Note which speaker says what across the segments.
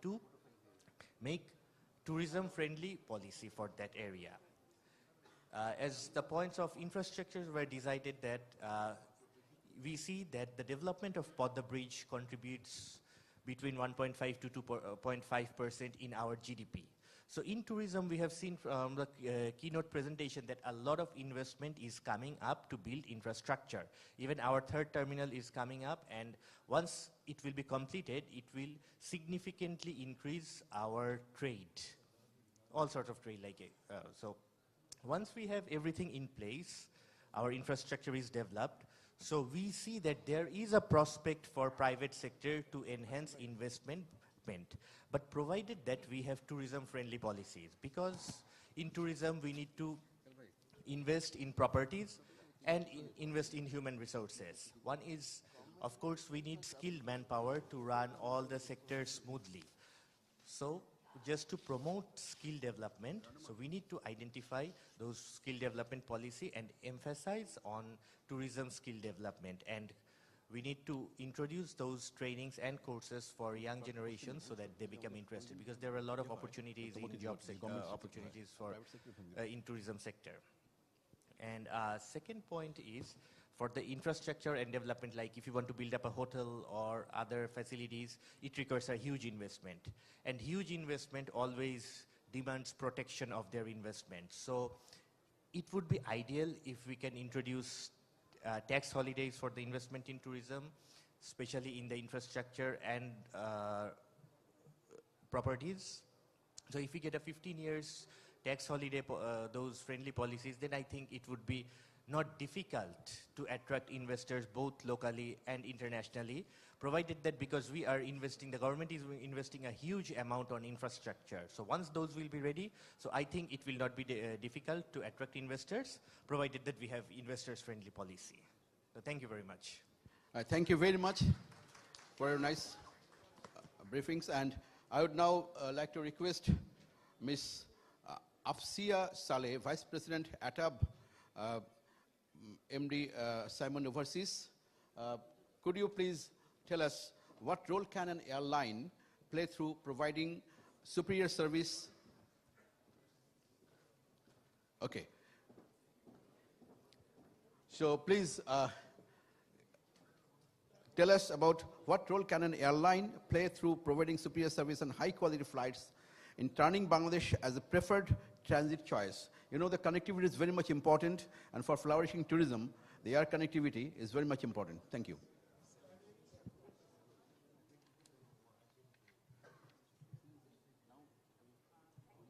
Speaker 1: to make tourism-friendly policy for that area. As the points of infrastructure were decided that we see that the development of Padma Bridge contributes between 1.5 to 2.5% in our GDP. So in tourism, we have seen from the keynote presentation that a lot of investment is coming up to build infrastructure. Even our third terminal is coming up, and once it will be completed, it will significantly increase our trade, all sorts of trade. So once we have everything in place, our infrastructure is developed, so we see that there is a prospect for private sector to enhance investment, but provided that we have tourism-friendly policies. Because in tourism, we need to invest in properties and invest in human resources. One is, of course, we need skilled manpower to run all the sectors smoothly. So just to promote skill development, so we need to identify those skill development policy and emphasize on tourism skill development. And we need to introduce those trainings and courses for young generations so that they become interested, because there are a lot of opportunities in job opportunities for in tourism sector. And second point is for the infrastructure and development, like if you want to build up a hotel or other facilities, it requires a huge investment. And huge investment always demands protection of their investment. So it would be ideal if we can introduce tax holidays for the investment in tourism, especially in the infrastructure and properties. So if we get a 15 years tax holiday, those friendly policies, then I think it would be not difficult to attract investors both locally and internationally, provided that because we are investing, the government is investing a huge amount on infrastructure. So once those will be ready, so I think it will not be difficult to attract investors, provided that we have investors-friendly policy. So thank you very much.
Speaker 2: Thank you very much for your nice briefings. And I would now like to request Ms. Afsia Saleh, Vice President, ATAB, MD Simon Overseas. Could you please tell us what role can an airline play through providing superior service? Okay. So please tell us about what role can an airline play through providing superior service and high quality flights in turning Bangladesh as a preferred transit choice. You know, the connectivity is very much important, and for flourishing tourism, the air connectivity is very much important. Thank you.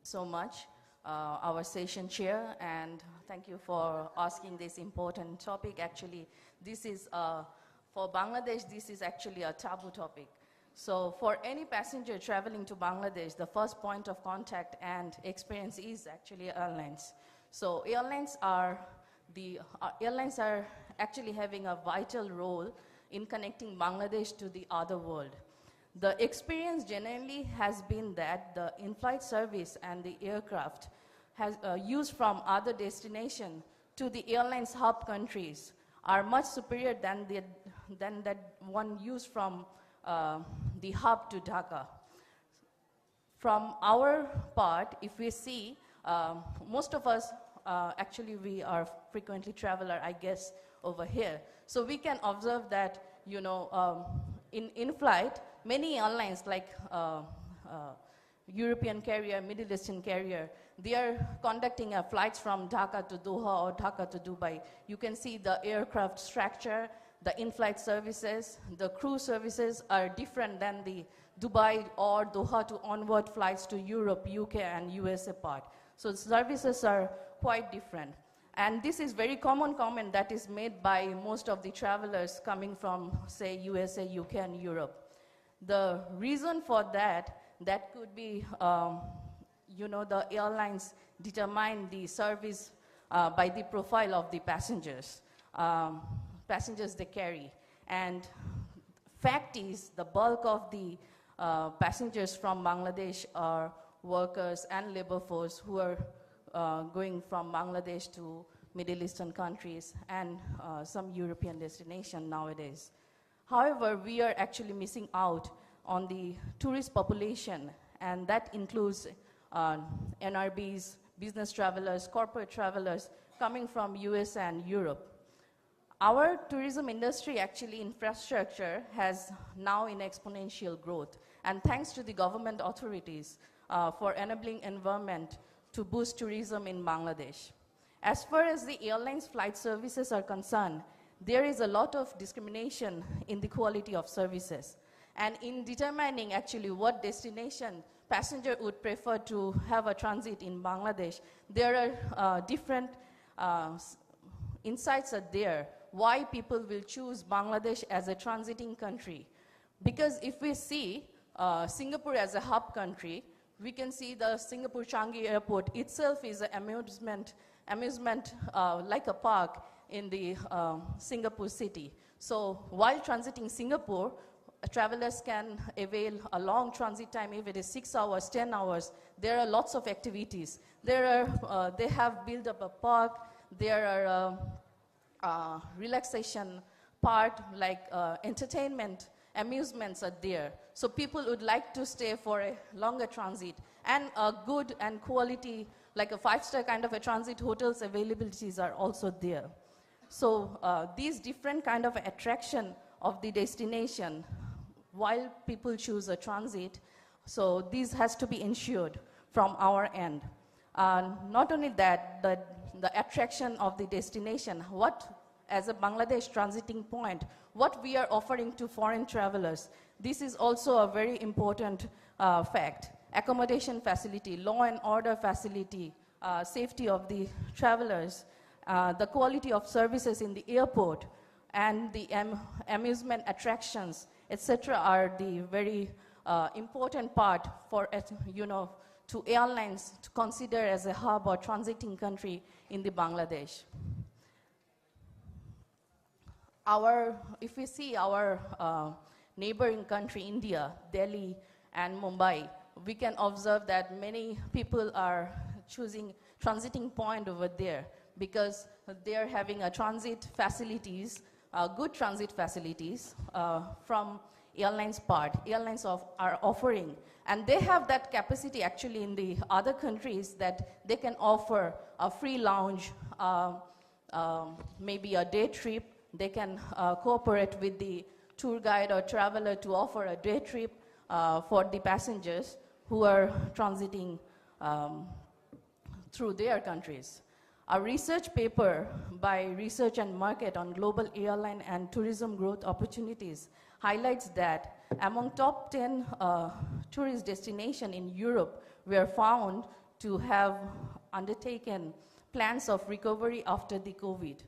Speaker 3: So much, our session chair, and thank you for asking this important topic. Actually, this is, for Bangladesh, this is actually a taboo topic. So for any passenger traveling to Bangladesh, the first point of contact and experience is actually airlines. So airlines are actually having a vital role in connecting Bangladesh to the other world. The experience generally has been that the in-flight service and the aircraft has used from other destinations to the airlines hub countries are much superior than that one used from the hub to Dhaka. From our part, if we see, most of us, actually we are frequently traveler, I guess, over here. So we can observe that, you know, in flight, many airlines like European carrier, Middle Eastern carrier, they are conducting flights from Dhaka to Doha or Dhaka to Dubai. You can see the aircraft structure, the in-flight services, the crew services are different than the Dubai or Doha to onward flights to Europe, UK and USA part. So the services are quite different. And this is very common comment that is made by most of the travelers coming from, say, USA, UK and Europe. The reason for that could be, you know, the airlines determine the service by the profile of the passengers they carry. And fact is, the bulk of the passengers from Bangladesh are workers and labor force who are going from Bangladesh to Middle Eastern countries and some European destination nowadays. However, we are actually missing out on the tourist population, and that includes NRBs, business travelers, corporate travelers coming from US and Europe. Our tourism industry, actually infrastructure, has now in exponential growth, and thanks to the government authorities for enabling environment to boost tourism in Bangladesh. As far as the airlines flight services are concerned, there is a lot of discrimination in the quality of services. And in determining actually what destination passenger would prefer to have a transit in Bangladesh, there are different insights are there why people will choose Bangladesh as a transiting country. Because if we see Singapore as a hub country, we can see the Singapore Changi Airport itself is an amusement like a park in the Singapore city. So while transiting Singapore, travelers can avail a long transit time, if it is 6 hours, 10 hours. There are lots of activities. They have built up a park. There are relaxation part, like entertainment, amusements are there. So people would like to stay for a longer transit, and a good and quality, like a 5-star kind of a transit hotels availabilities are also there. So these different kind of attraction of the destination while people choose a transit, so this has to be ensured from our end. Not only that, the attraction of the destination, what as a Bangladesh transiting point, what we are offering to foreign travelers, this is also a very important fact. Accommodation facility, law and order facility, safety of the travelers, the quality of services in the airport, and the amusement attractions, etc., are the very important part for to airlines to consider as a hub or transiting country in the Bangladesh. If we see our neighboring country, India, Delhi and Mumbai, we can observe that many people are choosing transiting point over there because they are having a transit facilities, good transit facilities from airlines part. Airlines are offering, and they have that capacity actually in the other countries that they can offer a free lounge, maybe a day trip. They can cooperate with the tour guide or traveler to offer a day trip for the passengers who are transiting through their countries. A research paper by Research and Market on global airline and tourism growth opportunities highlights that among top 10 tourist destinations in Europe were found to have undertaken plans of recovery after the COVID.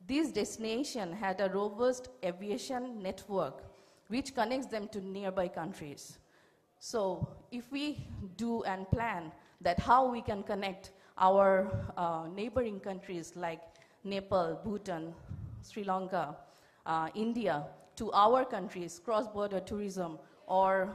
Speaker 3: These destinations had a robust aviation network which connects them to nearby countries. So if we do and plan that how we can connect our neighboring countries like Nepal, Bhutan, Sri Lanka, India to our countries, cross-border tourism, or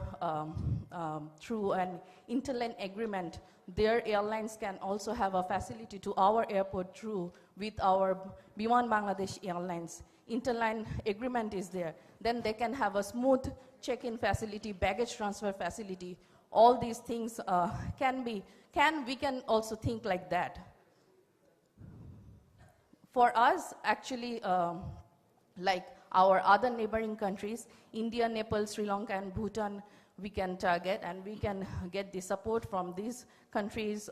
Speaker 3: through an interline agreement, their airlines can also have a facility to our airport through with our Biman Bangladesh Airlines. Interline agreement is there. Then they can have a smooth check-in facility, baggage transfer facility. All these things we can also think like that. For us, actually, like our other neighboring countries, India, Nepal, Sri Lanka, and Bhutan, we can target, and we can get the support from these countries'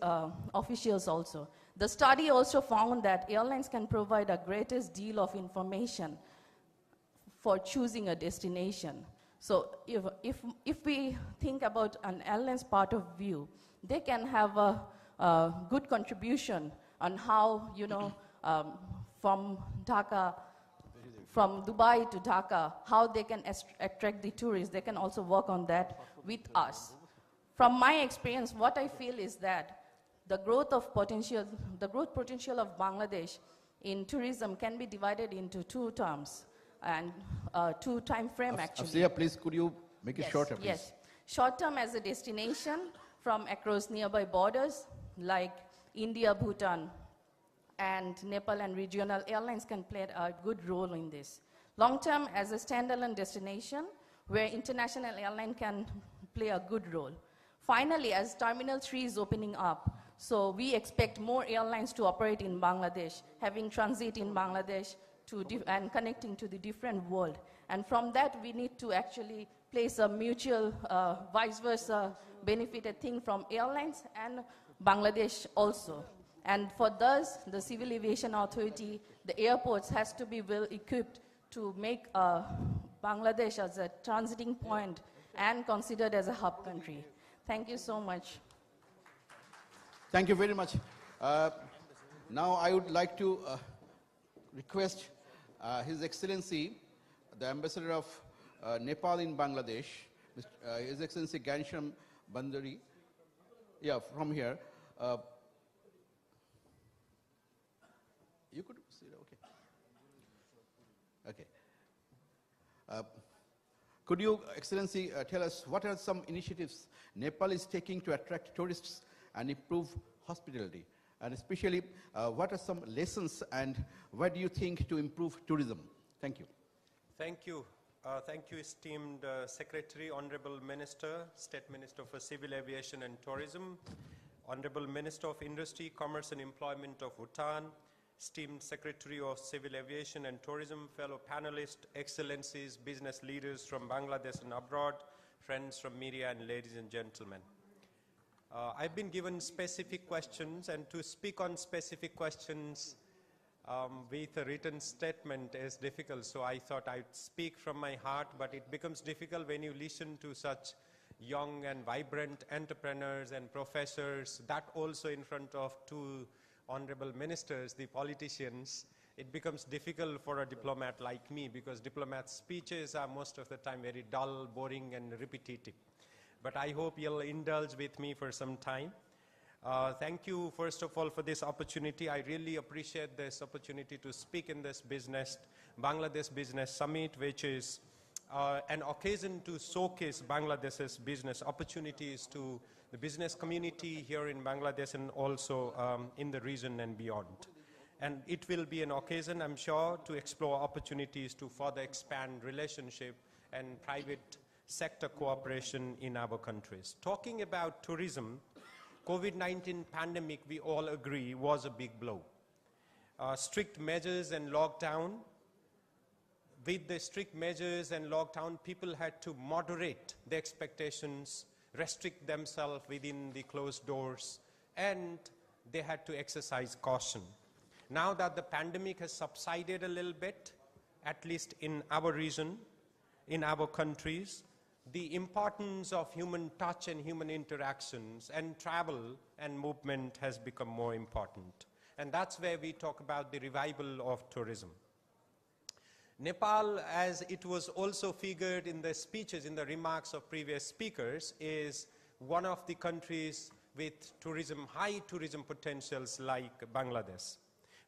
Speaker 3: officials also. The study also found that airlines can provide a greatest deal of information for choosing a destination. So if we think about an airline's part of view, they can have a good contribution on how, from Dubai to Dhaka, how they can attract the tourists. They can also work on that with us. From my experience, what I feel is that the growth potential of Bangladesh in tourism can be divided into two terms and two time frame actually.
Speaker 2: Afsiya, please, could you make it shorter, please?
Speaker 3: Yes. Short term as a destination from across nearby borders like India, Bhutan, and Nepal, and regional airlines can play a good role in this. Long term as a standalone destination where international airline can play a good role. Finally, as Terminal 3 is opening up, so we expect more airlines to operate in Bangladesh, having transit in Bangladesh and connecting to the different world. And from that, we need to actually place a mutual vice versa benefited thing from airlines and Bangladesh also. And for thus, the Civil Aviation Authority, the airports has to be well equipped to make Bangladesh as a transiting point and considered as a hub country. Thank you so much.
Speaker 2: Thank you very much. Now I would like to request His Excellency, the Ambassador of Nepal in Bangladesh, His Excellency Ganesham Bandari, yeah, from here. You could see, okay. Okay. Could you, Excellency, tell us what are some initiatives Nepal is taking to attract tourists and improve hospitality? And especially, what are some lessons and what do you think to improve tourism? Thank you.
Speaker 4: Thank you. Thank you, esteemed Secretary, Honorable Minister, State Minister for Civil Aviation and Tourism, Honorable Minister of Industry, Commerce and Employment of Bhutan, esteemed Secretary of Civil Aviation and Tourism, fellow panelists, excellencies, business leaders from Bangladesh and abroad, friends from media, and ladies and gentlemen. I've been given specific questions, and to speak on specific questions with a written statement is difficult, so I thought I'd speak from my heart, but it becomes difficult when you listen to such young and vibrant entrepreneurs and professors, that also in front of two honorable ministers, the politicians. It becomes difficult for a diplomat like me, because diplomats' speeches are most of the time very dull, boring, and repetitive. But I hope you'll indulge with me for some time. Thank you, first of all, for this opportunity. I really appreciate this opportunity to speak in this Bangladesh Business Summit, which is an occasion to showcase Bangladesh's business opportunities to the business community here in Bangladesh and also in the region and beyond. And it will be an occasion, I'm sure, to explore opportunities to further expand relationship and private sector cooperation in our countries. Talking about tourism, COVID-19 pandemic, we all agree, was a big blow. Strict measures and lockdown. With the strict measures and lockdown, people had to moderate their expectations, restrict themselves within the closed doors, and they had to exercise caution. Now that the pandemic has subsided a little bit, at least in our region, in our countries, the importance of human touch and human interactions and travel and movement has become more important. And that's where we talk about the revival of tourism. Nepal, as it was also figured in the speeches, in the remarks of previous speakers, is one of the countries with tourism, high tourism potentials like Bangladesh.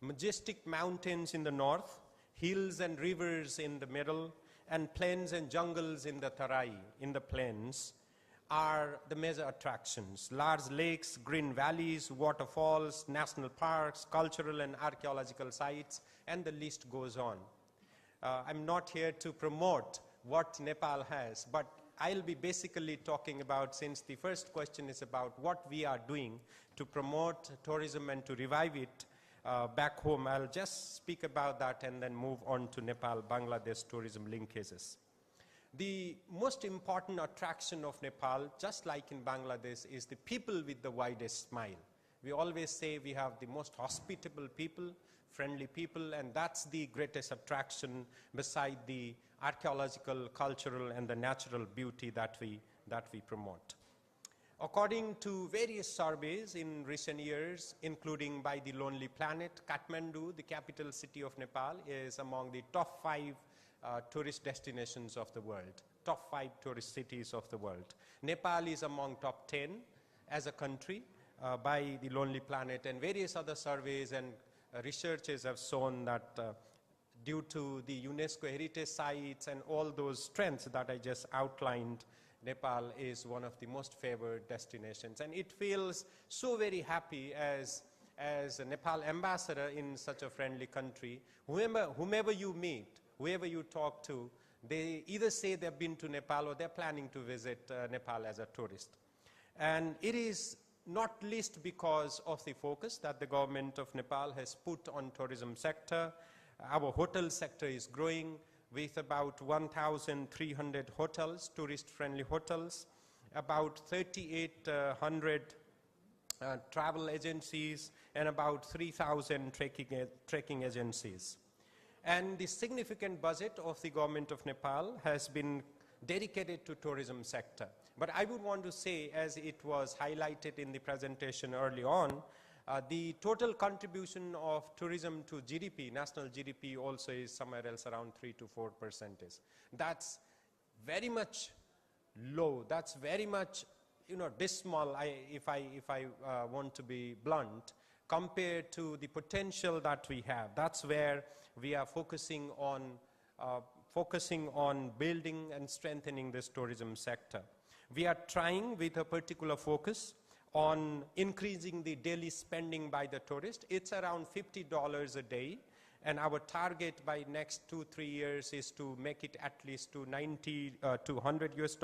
Speaker 4: Majestic mountains in the north, hills and rivers in the middle, and plains and jungles in the Tarai, in the plains, are the major attractions. Large lakes, green valleys, waterfalls, national parks, cultural and archaeological sites, and the list goes on. I'm not here to promote what Nepal has, but I'll be basically talking about, since the first question is about what we are doing to promote tourism and to revive it back home, I'll just speak about that and then move on to Nepal-Bangladesh tourism linkages. The most important attraction of Nepal, just like in Bangladesh, is the people with the widest smile. We always say we have the most hospitable people, friendly people, and that's the greatest attraction beside the archaeological, cultural, and the natural beauty that we promote. According to various surveys in recent years, including by the Lonely Planet, Kathmandu, the capital city of Nepal, is among the top 5 tourist destinations of the world, top 5 tourist cities of the world. Nepal is among top 10 as a country by the Lonely Planet, and various other surveys and researches have shown that due to the UNESCO heritage sites and all those strengths that I just outlined, Nepal is one of the most favored destinations. And it feels so very happy as a Nepal ambassador in such a friendly country. Whomever you meet, whoever you talk to, They either say they've been to Nepal or they're planning to visit Nepal as a tourist. And it is not least because of the focus that the government of Nepal has put on tourism sector. Our hotel sector is growing with about 1,300 hotels, tourist-friendly hotels, about 3,800 travel agencies, and about 3,000 trekking agencies. And the significant budget of the government of Nepal has been dedicated to tourism sector. But I would want to say, as it was highlighted in the presentation early on, the total contribution of tourism to GDP, national GDP, also is somewhere else around 3 to 4%. That's very much low. That's very much, dismal, if I want to be blunt, compared to the potential that we have. That's where we are focusing on building and strengthening this tourism sector. We are trying with a particular focus on increasing the daily spending by the tourist. It's around $50 a day, and our target by next 2-3 years is to make it at least to $90 to $100 US.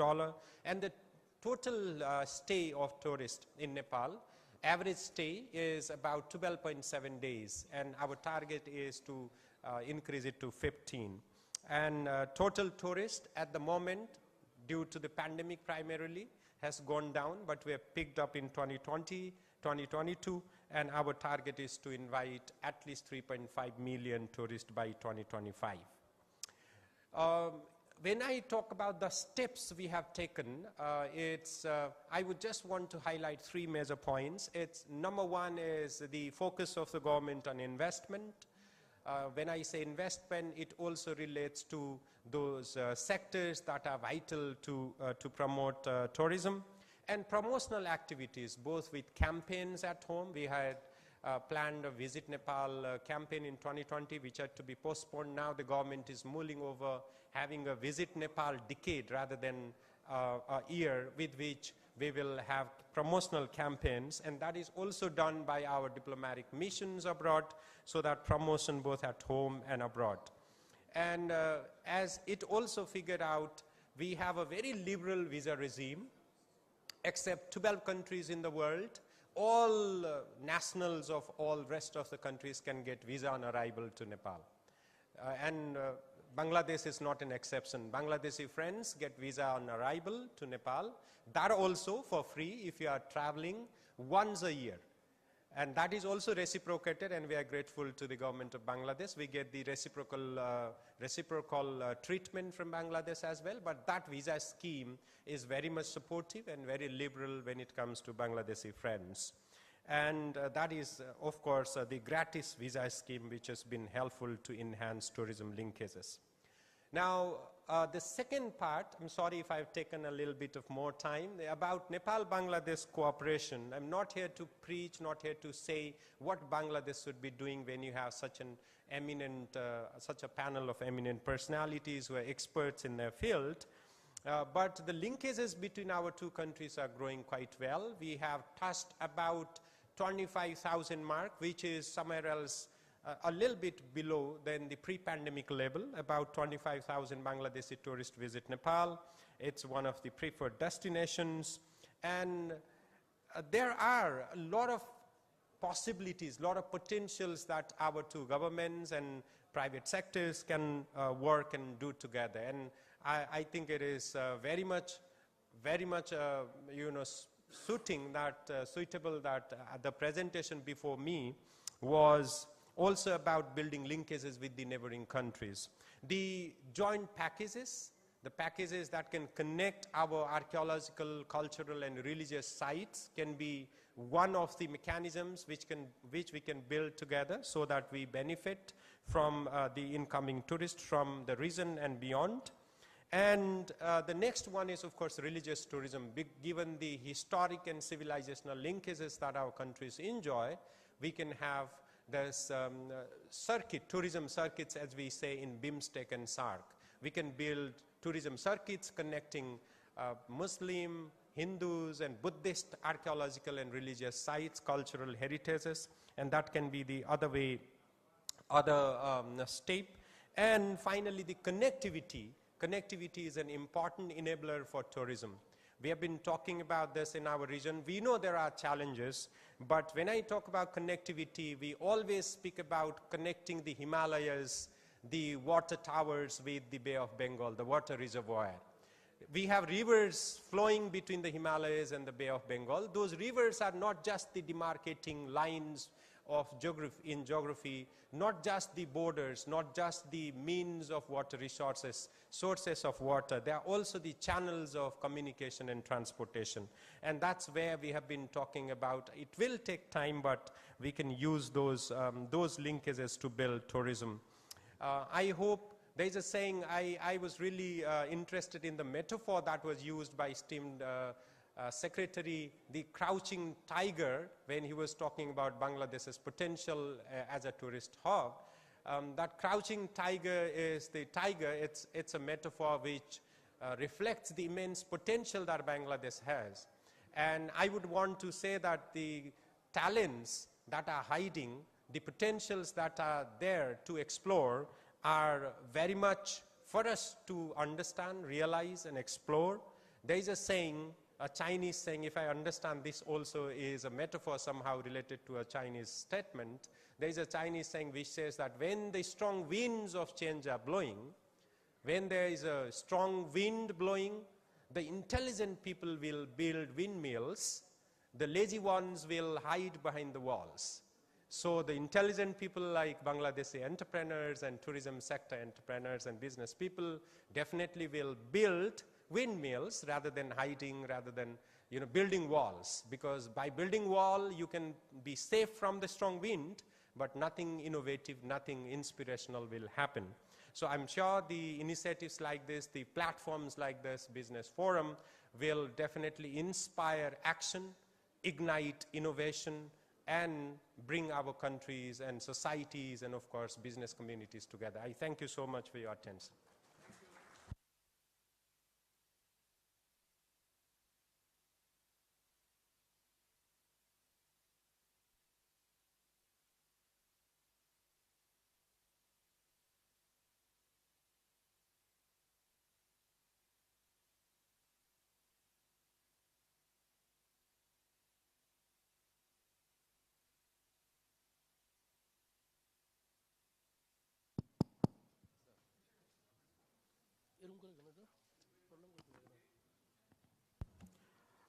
Speaker 4: And the total stay of tourists in Nepal, average stay is about 12.7 days, and our target is to increase it to 15. And total tourists at the moment, due to the pandemic primarily, has gone down, but we have picked up in 2020, 2022, and our target is to invite at least 3.5 million tourists by 2025. When I talk about the steps we have taken, I would just want to highlight 3 major points. Number one is the focus of the government on investment. When I say investment, it also relates to those sectors that are vital to promote tourism, and promotional activities, both with campaigns at home. We had planned a Visit Nepal campaign in 2020, which had to be postponed. Now the government is mulling over having a Visit Nepal decade rather than a year, with which we will have promotional campaigns, and that is also done by our diplomatic missions abroad, so that promotion both at home and abroad. And as it also figured out, we have a very liberal visa regime, except 12 countries in the world. All nationals of all rest of the countries can get visa on arrival to Nepal. And Bangladesh is not an exception. Bangladeshi friends get visa on arrival to Nepal. That also for free if you are traveling once a year. And that is also reciprocated, and we are grateful to the government of Bangladesh. We get the reciprocal treatment from Bangladesh as well, but that visa scheme is very much supportive and very liberal when it comes to Bangladeshi friends. And that is, of course, the gratis visa scheme, which has been helpful to enhance tourism linkages. Now, the second part, I'm sorry if I've taken a little bit of more time, about Nepal-Bangladesh cooperation. I'm not here to preach, not here to say what Bangladesh should be doing when you have such an eminent, such a panel of eminent personalities who are experts in their field. But the linkages between our two countries are growing quite well. We have touched about 25,000 mark, which is somewhere else a little bit below than the pre-pandemic level. About 25,000 Bangladeshi tourists visit Nepal. It's one of the preferred destinations. And there are a lot of possibilities, a lot of potentials that our two governments and private sectors can work and do together. And I think it is very much suitable that the presentation before me was also about building linkages with the neighboring countries. The joint packages, the packages that can connect our archaeological, cultural, and religious sites, can be one of the mechanisms which we can build together, so that we benefit from the incoming tourists from the region and beyond. And the next one is, of course, religious tourism. Given the historic and civilizational linkages that our countries enjoy, we can have this tourism circuits, as we say in BIMSTEC and SAARC. We can build tourism circuits connecting Muslim, Hindus, and Buddhist archaeological and religious sites, cultural heritages, and that can be the other step. And finally, the connectivity connectivity is an important enabler for tourism. We have been talking about this in our region. We know there are challenges, but when I talk about connectivity, we always speak about connecting the Himalayas, the water towers with the Bay of Bengal, the water reservoir. We have rivers flowing between the Himalayas and the Bay of Bengal. Those rivers are not just the demarcating lines of geography, not just the borders, not just the means of water resources, sources of water. They are also the channels of communication and transportation. And that's where we have been talking about. It will take time, but we can use those linkages to build tourism. I hope there is a saying, I was really interested in the metaphor that was used by esteemed Secretary, the crouching tiger, when he was talking about Bangladesh's potential as a tourist hub. That crouching tiger is the tiger. It's a metaphor which reflects the immense potential that Bangladesh has. And I would want to say that the talents that are hiding, the potentials that are there to explore are very much for us to understand, realize, and explore. There is a saying, a Chinese saying, if I understand this also is a metaphor somehow related to a Chinese statement. There is a Chinese saying which says that when the strong winds of change are blowing, when there is a strong wind blowing, the intelligent people will build windmills, the lazy ones will hide behind the walls. So the intelligent people like Bangladeshi entrepreneurs and tourism sector entrepreneurs and business people definitely will build windmills rather than hiding, rather than building walls. Because by building wall, you can be safe from the strong wind, but nothing innovative, nothing inspirational will happen. So I'm sure the initiatives like this, the platforms like this, Business Forum, will definitely inspire action, ignite innovation, and bring our countries and societies and, of course, business communities together. I thank you so much for your attention.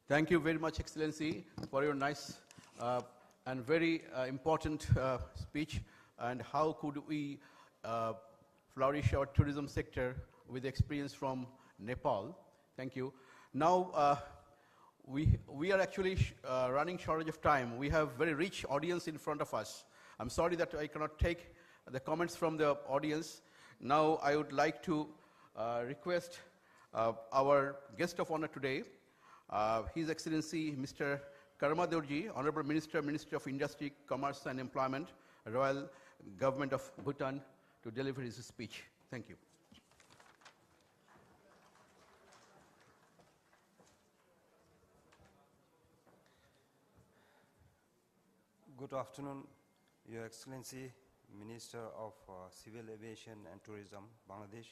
Speaker 2: Thank you very much, Excellency, for your nice and very important speech. And how could we flourish our tourism sector with experience from Nepal? Thank you. Now, we are actually running shortage of time. We have very rich audience in front of us. I'm sorry that I cannot take the comments from the audience. Now, I would like to request our guest of honor today, His Excellency Mr. Karma Dorji, Honorable Minister, Ministry of Industry, Commerce and Employment, Royal Government of Bhutan, to deliver his speech. Thank you.
Speaker 5: Good afternoon, Your Excellency, Minister of Civil Aviation and Tourism, Bangladesh.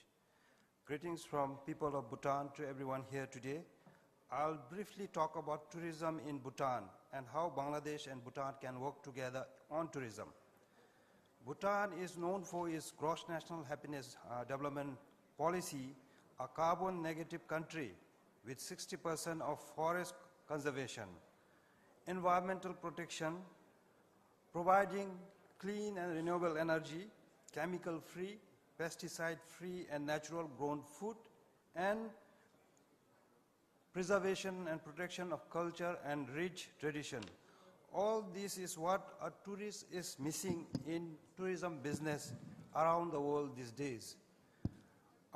Speaker 5: Greetings from people of Bhutan to everyone here today. I'll briefly talk about tourism in Bhutan and how Bangladesh and Bhutan can work together on tourism. Bhutan is known for its gross national happiness development policy, a carbon negative country with 60% of forest conservation, environmental protection, providing clean and renewable energy, chemical-free, pesticide-free and natural-grown food, and preservation and protection of culture and rich tradition. All this is what a tourist is missing in tourism business around the world these days.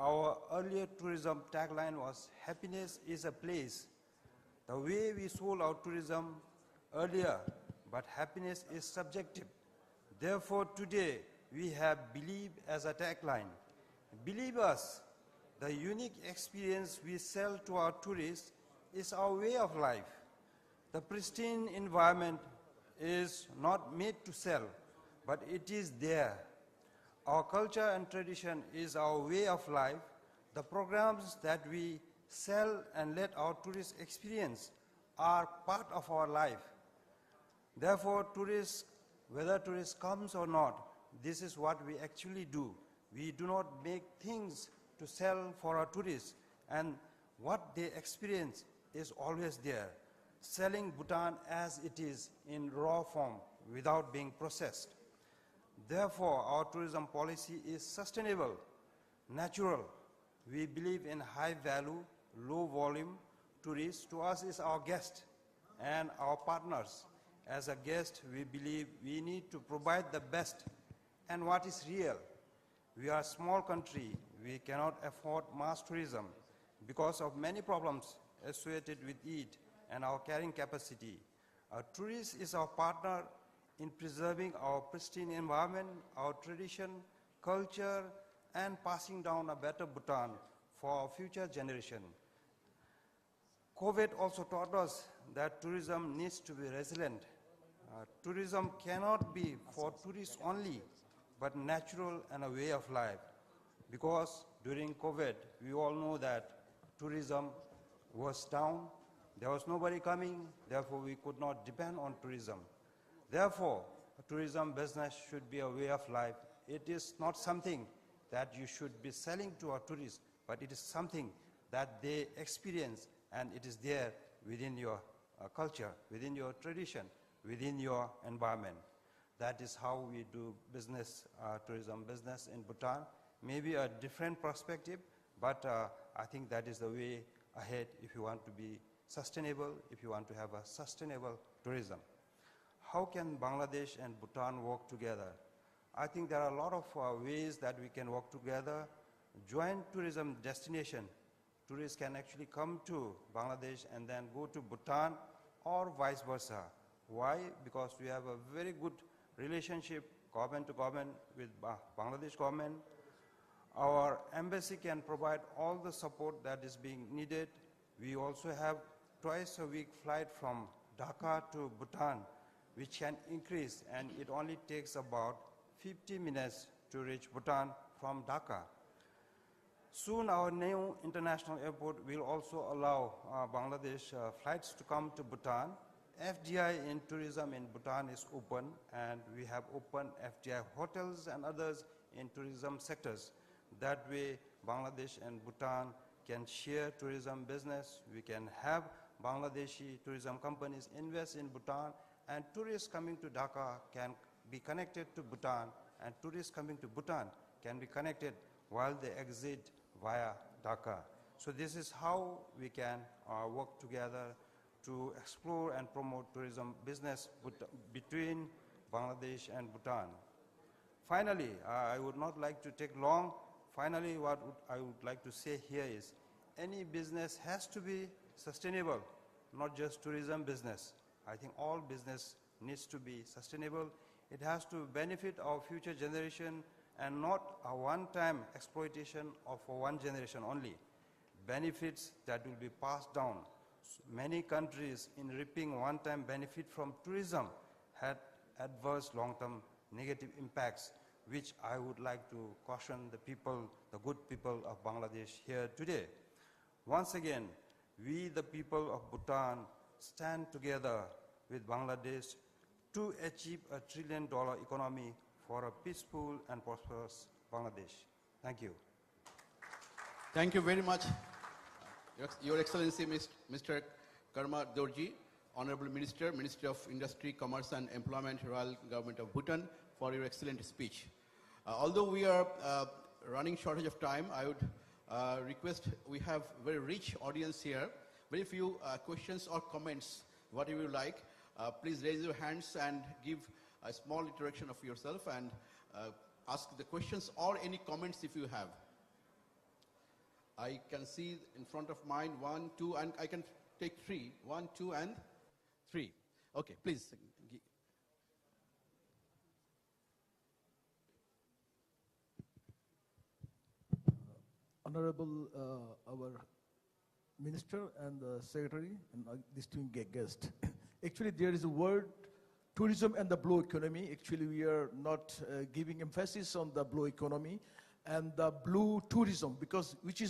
Speaker 5: Our earlier tourism tagline was, "Happiness is a place." The way we sold our tourism earlier, but happiness is subjective. Therefore, today, we have "Believe" as a tagline. Believe us, the unique experience we sell to our tourists is our way of life. The pristine environment is not made to sell, but it is there. Our culture and tradition is our way of life. The programs that we sell and let our tourists experience are part of our life. Therefore, tourists, whether tourists comes or not, this is what we actually do. We do not make things to sell for our tourists, and what they experience is always there, selling Bhutan as it is in raw form without being processed. Therefore, our tourism policy is sustainable, natural. We believe in high value, low volume tourists. To us is our guest and our partners. As a guest, we believe we need to provide the best and what is real. We are a small country. We cannot afford mass tourism because of many problems associated with it and our carrying capacity. A tourist is our partner in preserving our pristine environment, our tradition, culture, and passing down a better Bhutan for our future generation. COVID also taught us that tourism needs to be resilient. Tourism cannot be for tourists only, but natural and a way of life. Because during COVID, we all know that tourism was down, there was nobody coming, therefore we could not depend on tourism. Therefore, tourism business should be a way of life. It is not something that you should be selling to our tourists, but it is something that they experience, and it is there within your culture, within your tradition, within your environment. That is how we do business, tourism business in Bhutan. Maybe a different perspective, but I think that is the way ahead if you want to be sustainable, if you want to have a sustainable tourism. How can Bangladesh and Bhutan work together? I think there are a lot of ways that we can work together. Joint tourism destination. Tourists can actually come to Bangladesh and then go to Bhutan or vice versa. Why? Because we have a very good relationship, government to government, with Bangladesh government. Our embassy can provide all the support that is being needed. We also have twice a week flight from Dhaka to Bhutan, which can increase, and it only takes about 50 minutes to reach Bhutan from Dhaka. Soon our new international airport will also allow Bangladesh flights to come to Bhutan. FDI in tourism in Bhutan is open, and we have open FDI hotels and others in tourism sectors. That way, Bangladesh and Bhutan can share tourism business. We can have Bangladeshi tourism companies invest in Bhutan, and tourists coming to Dhaka can be connected to Bhutan, and tourists coming to Bhutan can be connected while they exit via Dhaka. So this is how we can work together to explore and promote tourism business between Bangladesh and Bhutan. Finally, I would not like to take long. Finally, what I would like to say here is, any business has to be sustainable, not just tourism business. I think all business needs to be sustainable. It has to benefit our future generation and not a one-time exploitation of one generation only. Benefits that will be passed down. Many countries in reaping one-time benefit from tourism had adverse long-term negative impacts, which I would like to caution the people, the good people of Bangladesh here today. Once again, we, the people of Bhutan, stand together with Bangladesh to achieve a $1 trillion economy for a peaceful and prosperous Bangladesh. Thank you.
Speaker 2: Thank you very much, Your Excellency, Mr. Karma Dorji, Honorable Minister, Ministry of Industry, Commerce and Employment, Royal Government of Bhutan, for your excellent speech. Although we are running shortage of time, I would request, we have very rich audience here. Very few questions or comments, whatever you like. Please raise your hands and give a small introduction of yourself and ask the questions or any comments if you have. I can see in front of mine 1, 2, and I can take 3. 1, 2, and 3. Okay, please.
Speaker 6: Honorable our Minister and the Secretary and distinguished guest. Actually, there is a word, tourism and the blue economy. Actually, we are not giving emphasis on the blue economy and the blue tourism, because which is